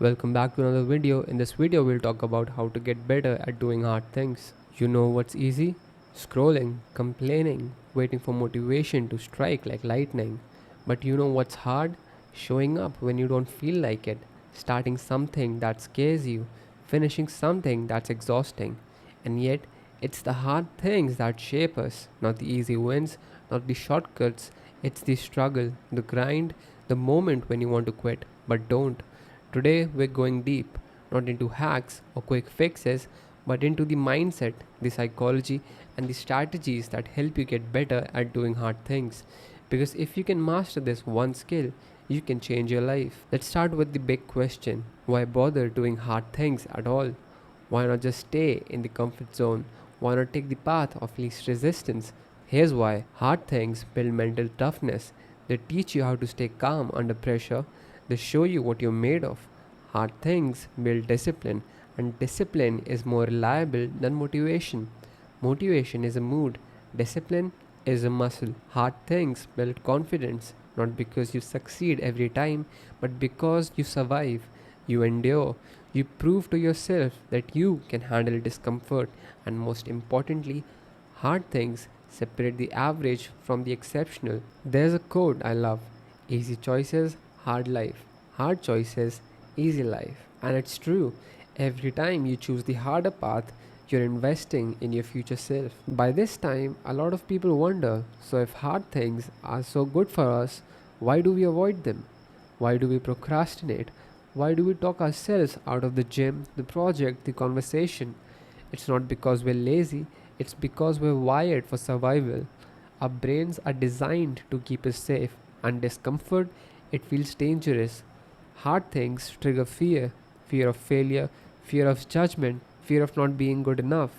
Welcome back to another video. In this video, we'll talk about how to get better at doing hard things. You know what's easy? Scrolling, complaining, waiting for motivation to strike like lightning. But you know what's hard? Showing up when you don't feel like it, starting something that scares you, finishing something that's exhausting. And yet, it's the hard things that shape us, not the easy wins, not the shortcuts. It's the struggle, the grind, the moment when you want to quit, but don't. Today, we're going deep, not into hacks or quick fixes, but into the mindset, the psychology, and the strategies that help you get better at doing hard things. Because if you can master this one skill, you can change your life. Let's start with the big question: why bother doing hard things at all? Why not just stay in the comfort zone? Why not take the path of least resistance? Here's why: hard things build mental toughness, they teach you how to stay calm under pressure, they show you what you're made of. Hard things build discipline, and discipline is more reliable than motivation. Motivation is a mood, discipline is a muscle. Hard things build confidence, not because you succeed every time, but because you survive, you endure, you prove to yourself that you can handle discomfort, and most importantly, hard things separate the average from the exceptional. There's a quote I love: easy choices, hard life. Hard choices, easy life. And it's true. Every time you choose the harder path, you're investing in your future self. By this time, a lot of people wonder, so if hard things are so good for us, why do we avoid them? Why do we procrastinate? Why do we talk ourselves out of the gym, the project, the conversation? It's not because we're lazy, it's because we're wired for survival. Our brains are designed to keep us safe, and discomfort, it feels dangerous. Hard things trigger fear: fear of failure, fear of judgment, fear of not being good enough.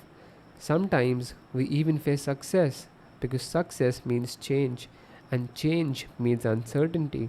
Sometimes we even face success because success means change, and change means uncertainty.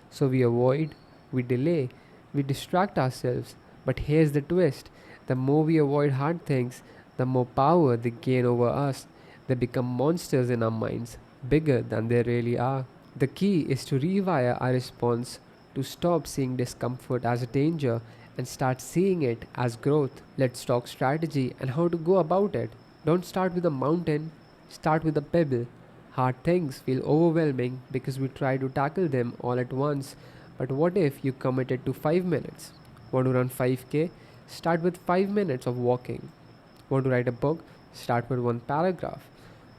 So we avoid, we delay, we distract ourselves. But here's the twist: the more we avoid hard things, the more power they gain over us. They become monsters in our minds, bigger than they really are. The key is to rewire our response, to stop seeing discomfort as a danger and start seeing it as growth. Let's talk strategy and how to go about it. Don't start with a mountain, start with a pebble. Hard things feel overwhelming because we try to tackle them all at once. But what if you committed to 5 minutes? Want to run 5k? Start with 5 minutes of walking. Want to write a book? Start with one paragraph.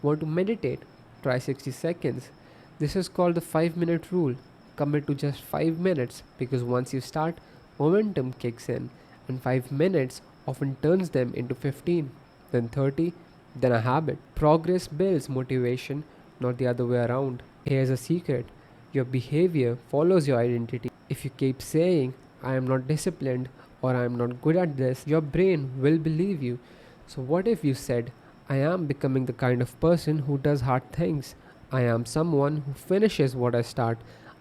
Want to meditate? Try 60 seconds. This is called the 5-minute rule. Commit to just 5 minutes because once you start, momentum kicks in, and 5 minutes often turns them into 15, then 30, then a habit. Progress builds motivation, not the other way around. Here's a secret: your behavior follows your identity. If you keep saying, I am not disciplined or I am not good at this, your brain will believe you. So, what if you said, I am becoming the kind of person who does hard things? I am someone who finishes what I start.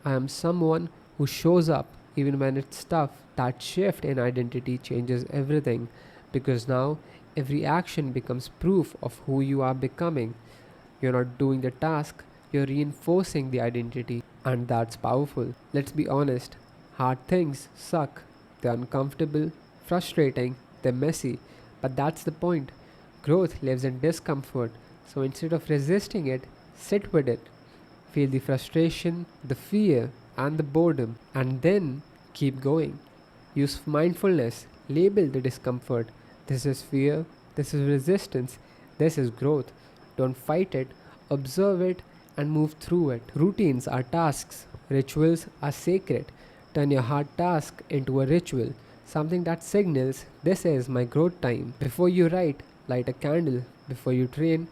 I am someone who shows up even when it's tough. That shift in identity changes everything because now every action becomes proof of who you are becoming. You're not doing the task, you're reinforcing the identity, and that's powerful. Let's be honest, hard things suck. They're uncomfortable, frustrating, they're messy, but that's the point. Growth lives in discomfort, so instead of resisting it, sit with it. Feel the frustration, the fear, and the boredom, and then keep going. Use mindfulness, label the discomfort. This is fear, this is resistance, this is growth. Don't fight it, observe it, and move through it. Routines are tasks, rituals are sacred. Turn your hard task into a ritual, something that signals this is my growth time. Before you write, light a candle. Before you train,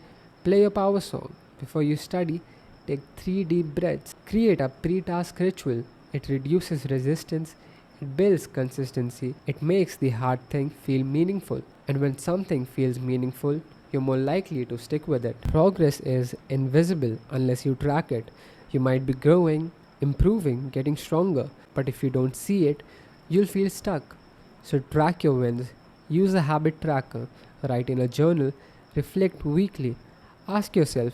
play a power song. Before you study, take 3 deep breaths. Create a pre task ritual. It reduces resistance, it builds consistency, it makes the hard thing feel meaningful. And when something feels meaningful, you're more likely to stick with it. Progress is invisible unless you track it. You might be growing, improving, getting stronger, but if you don't see it, you'll feel stuck. So track your wins, use a habit tracker, write in a journal, reflect weekly. Ask yourself,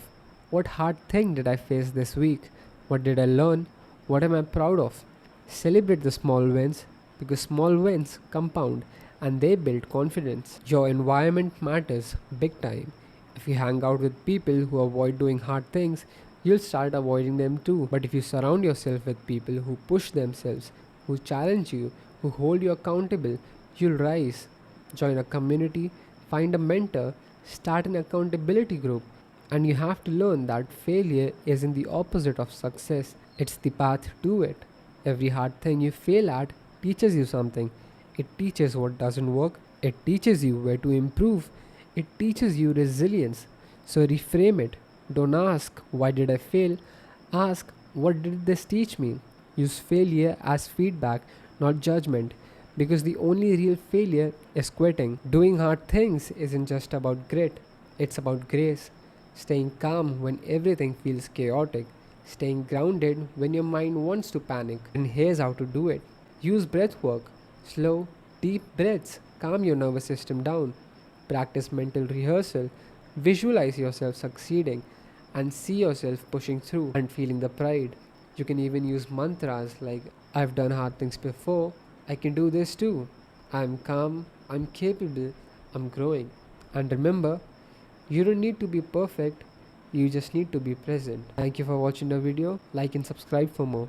what hard thing did I face this week? What did I learn? What am I proud of? Celebrate the small wins. because small wins compound and they build confidence. Your environment matters big time. If you hang out with people who avoid doing hard things, you'll start avoiding them too. But if you surround yourself with people who push themselves, who challenge you, who hold you accountable, you'll rise. Join a community, find a mentor, start an accountability group, and you have to learn that failure isn't the opposite of success, it's the path to it. Every hard thing you fail at teaches you something. It teaches what doesn't work, it teaches you where to improve, it teaches you resilience. So reframe it. Don't ask, why did I fail? Ask, what did this teach me? Use failure as feedback, not judgment. Because the only real failure is quitting. Doing hard things isn't just about grit, it's about grace. Staying calm when everything feels chaotic. Staying grounded when your mind wants to panic. And here's how to do it. Use breath work. Slow, deep breaths calm your nervous system down. Practice mental rehearsal. Visualize yourself succeeding and see yourself pushing through and feeling the pride. You can even use mantras like I've done hard things before, I can do this too. I'm calm, I'm capable, I'm growing. And remember, you don't need to be perfect, you just need to be present. Thank you for watching the video. Like and subscribe for more.